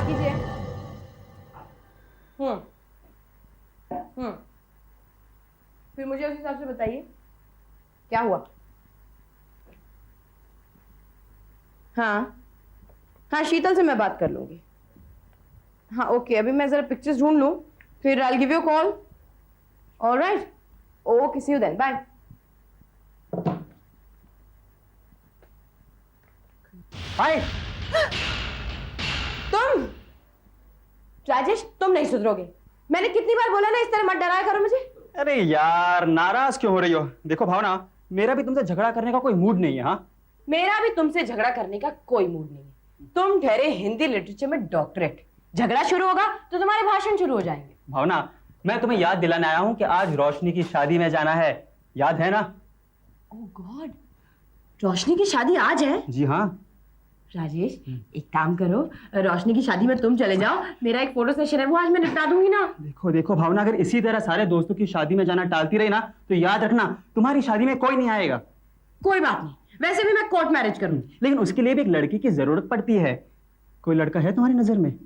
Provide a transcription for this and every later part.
बात कीजिए। फिर मुझे उस हिसाब से बताइए क्या हुआ। हाँ हाँ, शीतल से मैं बात कर लूंगी। हाँ ओके, अभी मैं जरा पिक्चर्स ढूंढ लूं, फिर I will give you call. Alright, okay, see you then, bye. Hi. तुम राजेश, तुम नहीं सुधरोगे। मैंने कितनी बार बोला ना, इस तरह मत डराया करो मुझे। अरे यार, नाराज क्यों हो रही हो? देखो भावना, मेरा भी तुमसे झगड़ा करने का कोई मूड नहीं है। हाँ, मेरा भी तुमसे झगड़ा करने का कोई मूड नहीं है। तुम ठहरे हिंदी लिटरेचर में डॉक्टरेट, झगड़ा शुरू होगा तो तुम्हारे भाषण शुरू हो जाएंगे। भावना, मैं तुम्हें याद दिलाने आया हूं कि आज रोशनी की शादी में जाना है, याद है ना? ओह गॉड, रोशनी की शादी आज है? जी हाँ। राजेश, एक काम करो, रोशनी की शादी में तुम चले जाओ, मेरा एक फोटो सेशन है, वो आज मैं निपटा दूंगी ना। देखो देखो भावना, अगर इसी तरह सारे दोस्तों की शादी में जाना टालती रही ना, तो याद रखना तुम्हारी शादी में कोई नहीं आएगा। कोई बात नहीं, वैसे भी मैं कोर्ट मैरिज करूंगी। लेकिन उसके लिए भी एक लड़की की जरूरत पड़ती है। कोई लड़का है तुम्हारी नजर में?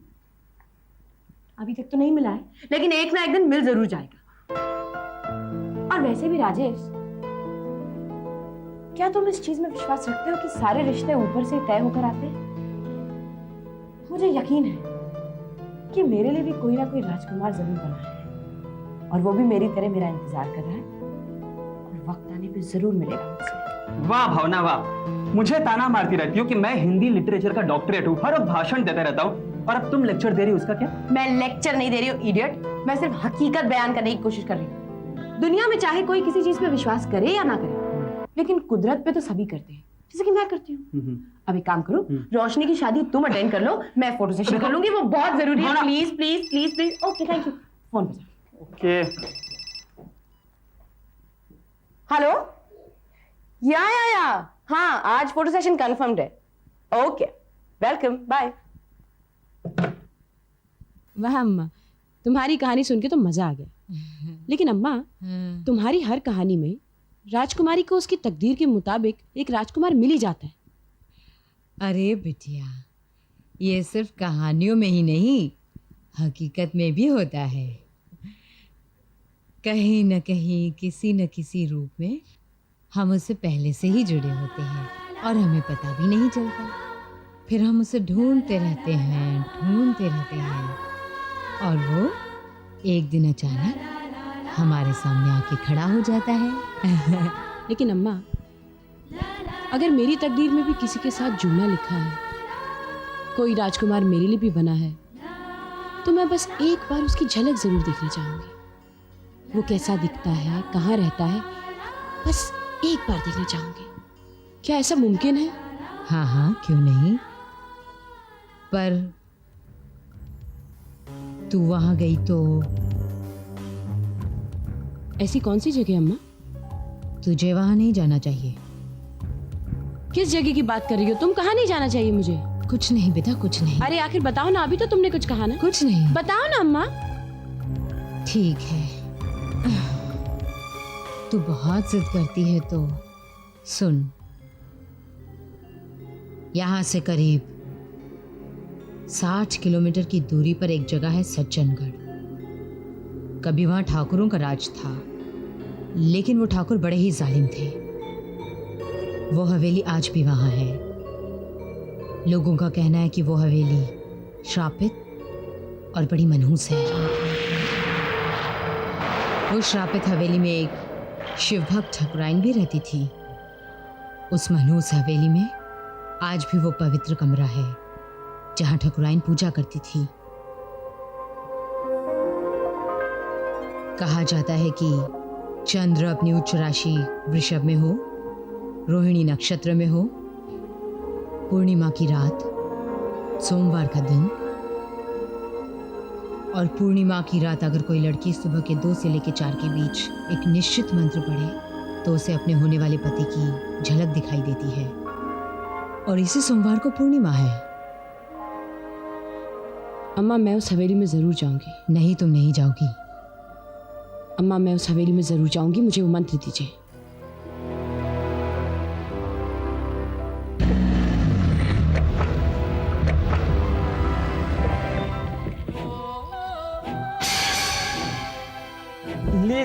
अभी तक तो नहीं मिला है, लेकिन एक ना एक दिन मिल जरूर जाएगा। और वैसे भी राजेश, क्या तुम इस चीज में विश्वास रखते हो कि सारे रिश्ते ऊपर से तय होकर आते हैं? मुझे यकीन है कि मेरे लिए भी कोई ना कोई राजकुमार जरूर बना है, और वो भी मेरी तरह मेरा इंतजार कर रहा है, और वक्त आने पे जरूर मिलेगा मुझसे। वाह भावना वाह, मुझे ताना मारती रहती हो कि मैं हिंदी लिटरेचर का डॉक्टरेट हूँ, हर वक्त भाषण देता रहता हूँ, और अब तुम लेक्चर दे रही हो, उसका क्या? मैं लेक्चर नहीं दे रही हूँ इडियट, मैं सिर्फ हकीकत बयान करने की कोशिश कर रही हूँ। दुनिया में चाहे कोई किसी चीज पे विश्वास करे या ना करे, लेकिन कुदरत पे तो सभी करते हैं, जैसे कि मैं करती हूँ। अब एक काम करो, रोशनी की शादी तुम अटेंड कर लो, मैं फोटो सेशन कर लूंगी, वो बहुत जरूरी है। Please please please please. Okay, thank you. Phone पे जाओ। ओके। हेलो, या हाँ, आज फोटो सेशन कंफर्म्ड है। Okay, welcome, bye. वाह अम्मा, तुम्हारी कहानी सुन के तो मजा आ गया। लेकिन अम्मा, तुम्हारी हर कहानी में राजकुमारी को उसकी तकदीर के मुताबिक एक राजकुमार मिल ही जाता है। अरे बिटिया, ये सिर्फ कहानियों में ही नहीं, हकीकत में भी होता है। कहीं न कहीं, किसी न किसी रूप में हम उससे पहले से ही जुड़े होते हैं, और हमें पता भी नहीं चलता। फिर हम उसे ढूंढते रहते हैं, और वो एक दिन अचानक हमारे सामने आके खड़ा हो जाता है। लेकिन अम्मा, अगर मेरी तकदीर में भी किसी के साथ जुड़ना लिखा है, कोई राजकुमार मेरे लिए भी बना है, तो मैं बस एक बार उसकी झलक जरूर देखना चाहूंगी। वो कैसा दिखता है, कहाँ रहता है, बस एक बार देखना चाहूंगी। क्या ऐसा मुमकिन है? हाँ हाँ, क्यों नहीं। पर तू वहां गई तो? ऐसी कौन सी जगह अम्मा? तुझे वहां नहीं जाना चाहिए। किस जगह की बात कर रही हो तुम? कहाँ नहीं जाना चाहिए मुझे? कुछ नहीं बेटा, कुछ नहीं। अरे आखिर बताओ ना, अभी तो तुमने कुछ कहा ना। कुछ नहीं। बताओ ना अम्मा। ठीक है, तू बहुत जिद करती है तो सुन। यहां से करीब 60 किलोमीटर की दूरी पर एक जगह है सज्जनगढ़। कभी वहां ठाकुरों का राज था, लेकिन वो ठाकुर बड़े ही जालिम थे। वो हवेली आज भी वहां है। लोगों का कहना है कि वो हवेली श्रापित और बड़ी मनहूस है। वो श्रापित हवेली में एक शिवभक्त ठाकुराइन भी रहती थी। उस मनहूस हवेली में आज भी वो पवित्र कमरा है जहां ठाकुराइन पूजा करती थी। कहा जाता है कि चंद्र अपनी उच्च राशि वृषभ में हो, रोहिणी नक्षत्र में हो, पूर्णिमा की रात, सोमवार का दिन, और पूर्णिमा की रात अगर कोई लड़की सुबह के 2 से लेकर 4 के बीच एक निश्चित मंत्र पढ़े तो उसे अपने होने वाले पति की झलक दिखाई देती है। और इसी सोमवार को पूर्णिमा है। अम्मा, मैं उस हवेली में जरूर जाऊंगी। नहीं, तुम नहीं जाओगी। अम्मा, मैं उस हवेली में जरूर जाऊंगी, मुझे वो मंत्र दीजिए।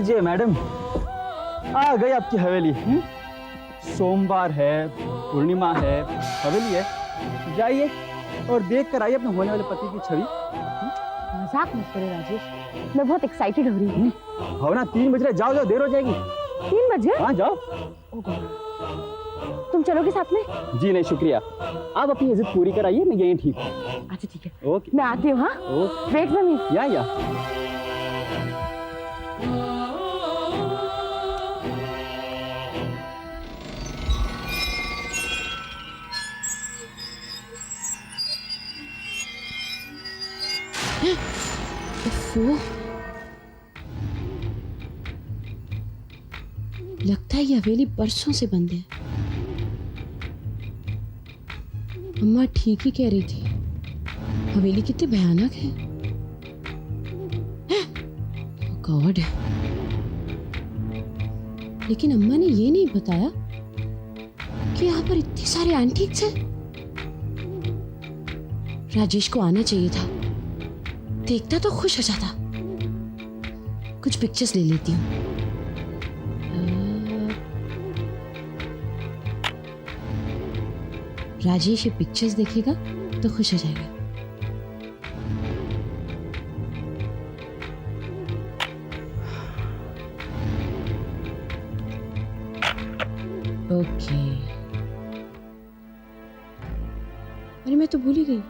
लीजिए मैडम, आ गई आपकी हवेली। सोमवार है, पूर्णिमा है, हवेली है, जाइए और देख कर आइए अपने होने वाले पति की छवि। मजाक मत करो राजेश, मैं बहुत एक्साइटेड हो रही हूँ। भावना 3 बज रहे, जाओ जाओ, देर हो जाएगी। 3 बजे? हाँ जाओ। ओ गॉड, तुम चलोगे साथ में? जी नहीं शुक्रिया, आप अपनी इज्जत पूरी कराइए, मैं यहीं ठीक हूँ। अच्छा ठीक है, ओके, मैं आती हूँ। हाँ, ओके, वेट फॉर मी। या वो लगता है ये हवेली बरसों से बंद है। अम्मा ठीक ही कह रही थी, हवेली कितनी भयानक है। ओह गॉड, लेकिन अम्मा ने ये नहीं बताया कि यहाँ पर इतने सारे एंटीक्स हैं। राजेश को आना चाहिए था, देखता तो खुश हो जाता। कुछ पिक्चर्स ले लेती हूँ। राजेश ये पिक्चर्स देखेगा तो खुश हो जाएगा। ओके, अरे मैं तो भूल ही गई,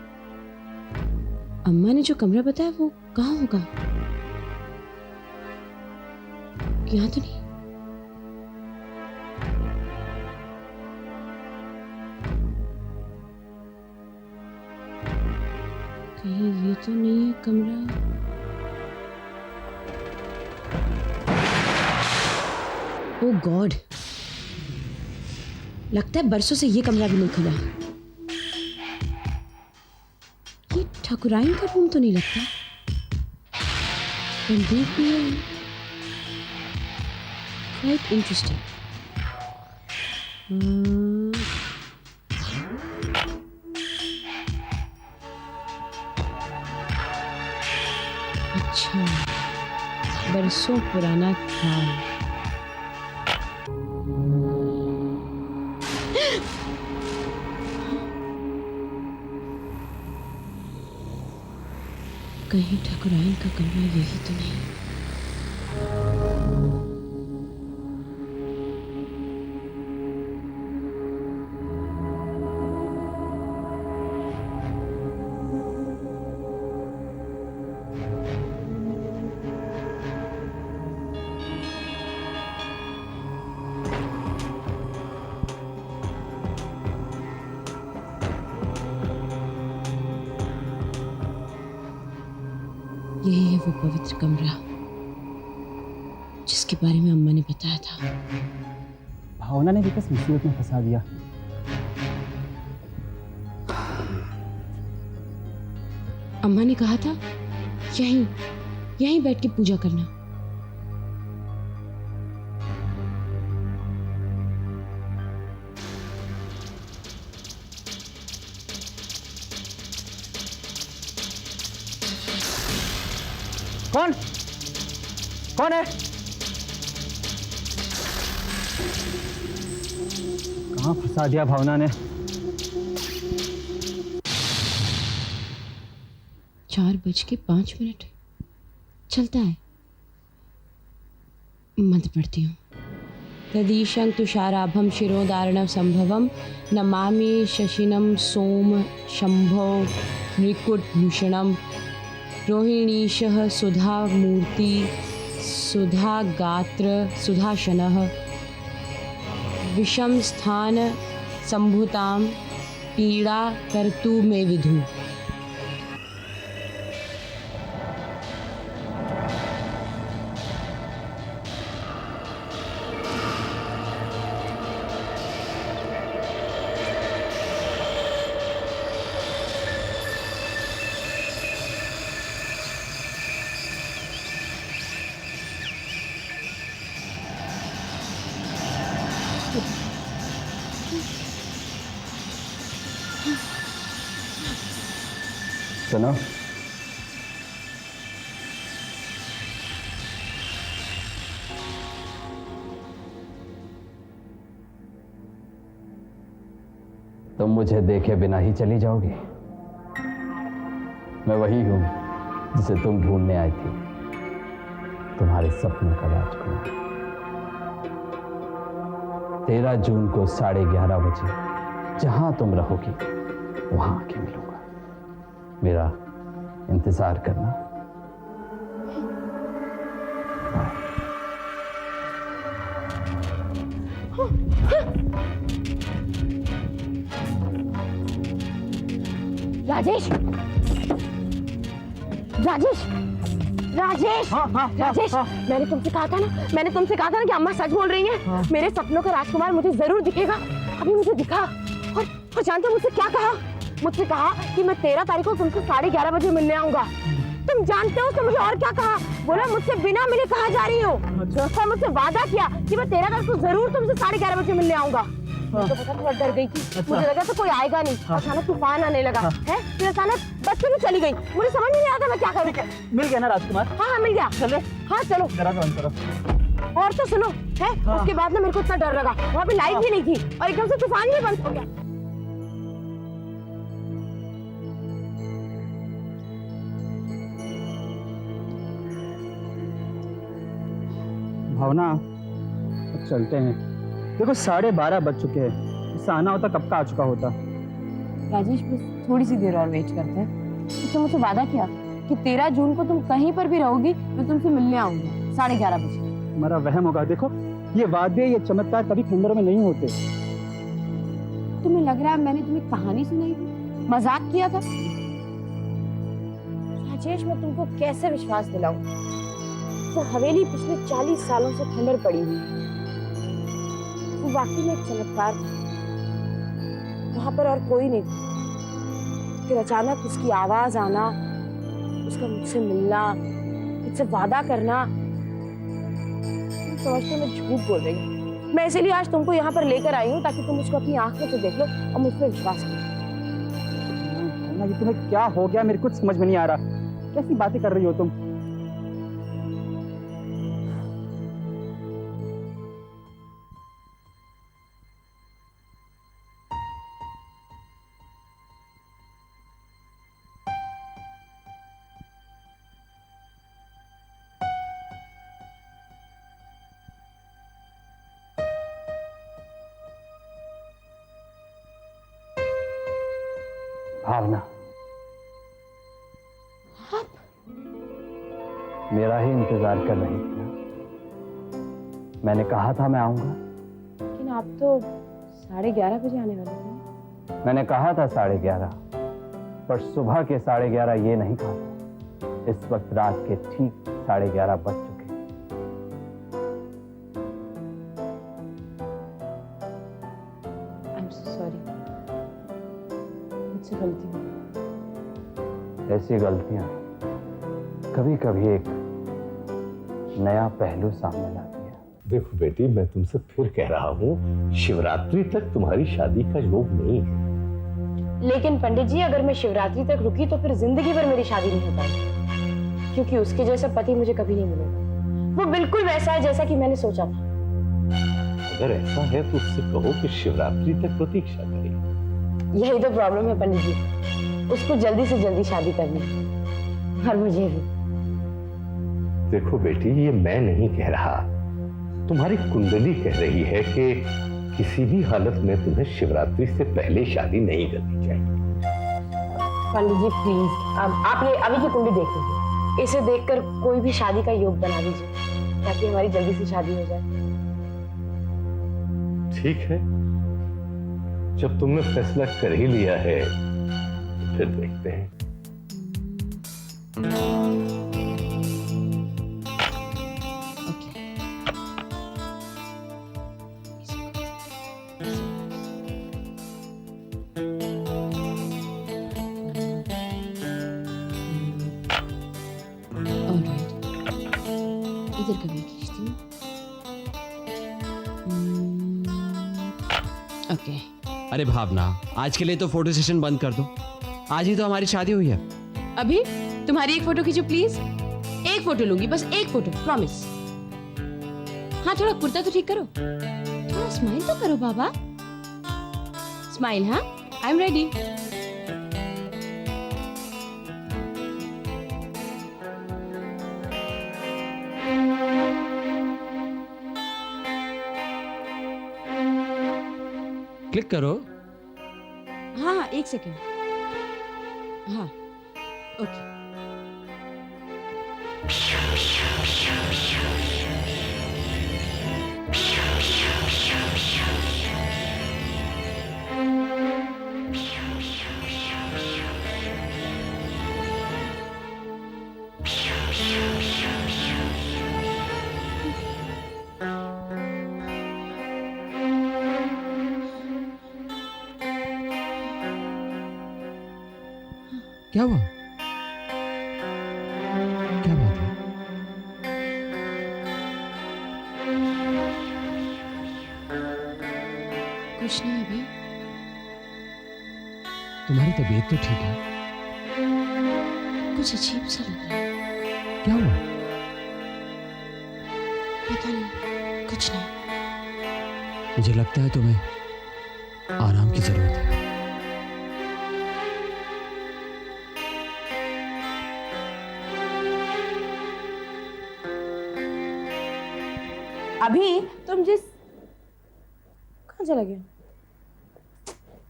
अम्मा ने जो कमरा बताया वो कहाँ होगा? यहाँ तो नहीं। कहीं ये तो नहीं है कमरा? ओह गॉड, लगता है बरसों से ये कमरा भी नहीं खुला। ये ठाकुराइन का रूम तो नहीं लगता। बंदूक भी है, क्वाइट इंटरेस्टिंग। अच्छा, बरसों पुराना ख्याल। कहीं ठाकुराइन का कमरा यही तो नहीं? यही है वो पवित्र कमरा जिसके बारे में अम्मा ने बताया था। भावना ने विकास मुसीबत में फंसा दिया। अम्मा ने कहा था यहीं यहीं बैठ के पूजा करना। कौन कौन है? कहाँ फंसा दिया भावना ने? 4:05 चलता है। मंत्र पढ़ती हूँ। तदीशं तुषाराभं शिरोधारणं संभवं नमामि शशिनं सोम शंभो मृकुटभूषणं रोहिणीशः सुधा मूर्ति सुधा गात्र सुधाशनः विषम स्थान संभुतां पीड़ा कर्तु मे विधु। सुनो, मुझे देखे बिना ही चली जाओगी? मैं वही हूं जिसे तुम ढूंढने आई थी, तुम्हारे सपनों का राजकुमार। 13 जून को 11:30 बजे जहां तुम रहोगी वहां आके मिलूंगा। मेरा इंतजार करना। राजेश, राजेश, राजेश, राजेश, मैंने तुमसे कहा था ना कि अम्मा सच बोल रही हैं। मेरे सपनों का राजकुमार मुझे जरूर दिखेगा। अभी मुझे दिखा और जानते हो मुझसे क्या कहा? मुझसे कहा कि मैं 13 तारीख को तुमसे 11:30 बजे मिलने आऊंगा। तुम जानते हो उसने मुझे और क्या कहा? बोला मुझसे बिना मिले कहाँ जा रही हो। और मुझसे वादा किया कि मैं 13 तारीख को जरूर तुमसे 11:30 बजे मिलने आऊंगा। मैं तो पता थोड़ा डर गई थी, मुझे लगा तो कोई आएगा नहीं। अचानक तूफान आने लगा है, फिर अचानक बस भी चली गई। मुझे समझ नहीं आता मैं क्या करूं। मिल गया ना राजकुमार? हाँ मिल गया। चले? हाँ चलो। जरा तो बंद करो। और तो सुनो है, उसके बाद ना मेरे को इतना डर लगा, वहाँ पे लाइट भी नहीं थी और एकदम से तूफान भी बंद हो गया। भावना, अब चलते हैं। देखो 12:30 बज चुके हैं, इससे आना होता कब का आ चुका होता। राजेश बस थोड़ी सी देर और वेट करते हैं। तुमने मुझसे वादा किया कि 13 जून को तुम कहीं पर भी रहोगी, मैं तुमसे मिलने आऊंगी 11:30 बजे। हमारा वहम होगा। देखो ये वादे, ये चमत्कार कभी खंडरों में नहीं होते। तुम्हें लग रहा है मैंने तुम्हें कहानी सुनाई थी, मजाक किया था? राजेश मैं तुमको कैसे विश्वास दिलाऊं? तो हवेली पिछले 40 सालों से खंडर पड़ी हुई है। वो वाकई में एक चमत्कार था। वहां पर और कोई नहीं था। फिर अचानक उसकी आवाज आना, उसका मुझसे मिलना, मुझसे वादा करना। तुम समझते हो मैं झूठ बोल रही हूँ। मैं इसीलिए आज तुमको यहाँ पर लेकर आई हूँ ताकि तुम उसको अपनी आंखों से देख लो और मुझ पर विश्वास करो। ये तुम्हें क्या हो गया? मेरे कुछ समझ में नहीं आ रहा। कैसी बातें कर रही हो तुम? भावना, मेरा ही इंतजार कर रही थी ना? मैंने कहा था मैं आऊंगा। लेकिन आप तो 11:30 बजे आने वाले थे। मैंने कहा था 11:30, पर सुबह के 11:30 ये नहीं कहा था। इस वक्त रात के ठीक 11:30 बज चुके। I'm so sorry. मुझसे गलती हो गई। ऐसी गलतियां कभी कभी एक नया पहलू सामने लाती है। देखो बेटी, मैं तुमसे फिर कह रहा हूँ, शिवरात्रि तक तुम्हारी शादी का योग नहीं है। लेकिन पंडित जी अगर मैं शिवरात्रि तक रुकी तो फिर जिंदगी भर मेरी शादी नहीं हो पाएगी, क्योंकि उसके जैसा पति मुझे कभी नहीं मिलेगा। वो बिल्कुल वैसा है जैसा कि मैंने सोचा था। अगर ऐसा है तो उससे कहो कि शिवरात्रि तक प्रतीक्षा करे। यही तो प्रॉब्लम है पंडित जी, उसको जल्दी से जल्दी शादी करनी है और मुझे भी। देखो बेटी, ये मैं नहीं कह रहा, तुम्हारी कुंडली कह रही है कि किसी भी हालत में तुम्हें शिवरात्रि से पहले शादी नहीं करनी चाहिए। पंडित जी प्लीज, आप ये अभी की कुंडली देख लीजिए। इसे देखकर कोई भी शादी का योग बना दीजिए ताकि हमारी जल्दी से शादी हो जाए। ठीक है, जब तुमने फैसला कर ही लिया है तो फिर देखते हैं। इधर कभी खींचती हूँ। ओके। अरे भावना, आज के लिए तो फोटो सेशन बंद कर दो। आज ही तो हमारी शादी हुई है। अभी तुम्हारी एक फोटो खींचो प्लीज। एक फोटो लूंगी, बस एक फोटो, प्रॉमिस। हाँ थोड़ा कुर्ता तो ठीक करो, थोड़ा स्माइल तो करो बाबा। स्माइल, हाँ आई एम रेडी। क्लिक करो। हाँ हाँ, एक सेकेंड। हाँ, ओके। क्या हुआ? क्या बात है? कुछ नहीं अभी। तुम्हारी तबीयत तो ठीक है? कुछ अजीब सा लग रहा है। क्या हुआ? पता नहीं, कुछ नहीं। मुझे लगता है तुम्हें आराम की जरूरत है। अभी तुम कहाँ चला गया?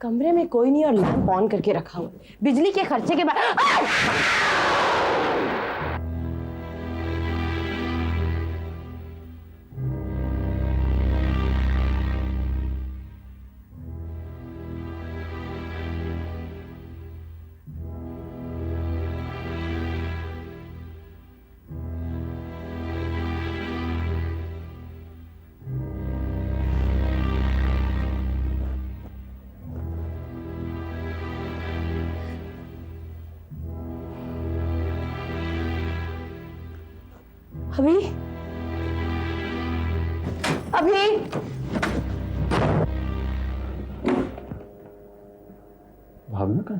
कमरे में कोई नहीं और लैंप ऑन करके रखा हुआ। बिजली के खर्चे के बाद अभी भावना का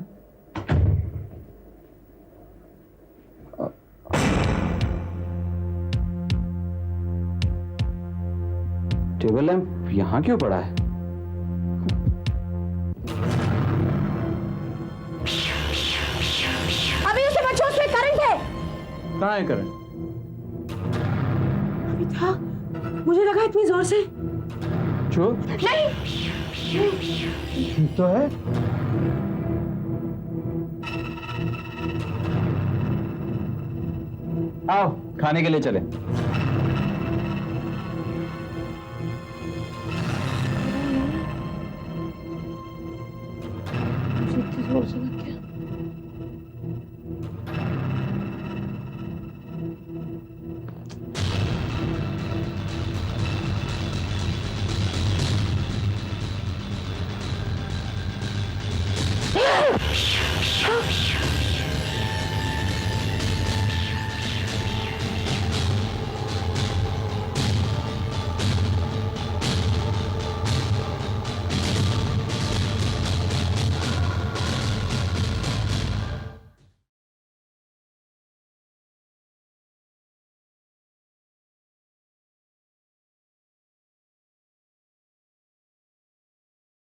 टेबल लैंप यहाँ क्यों पड़ा है? अभी उसे बच्चों, उसमें करंट है। कहाँ है करंट? अभी था, मुझे लगा इतनी जोर से। चुप। नहीं, ठीक तो है। आओ खाने के लिए चले। मुझे इतनी जोर से लगा।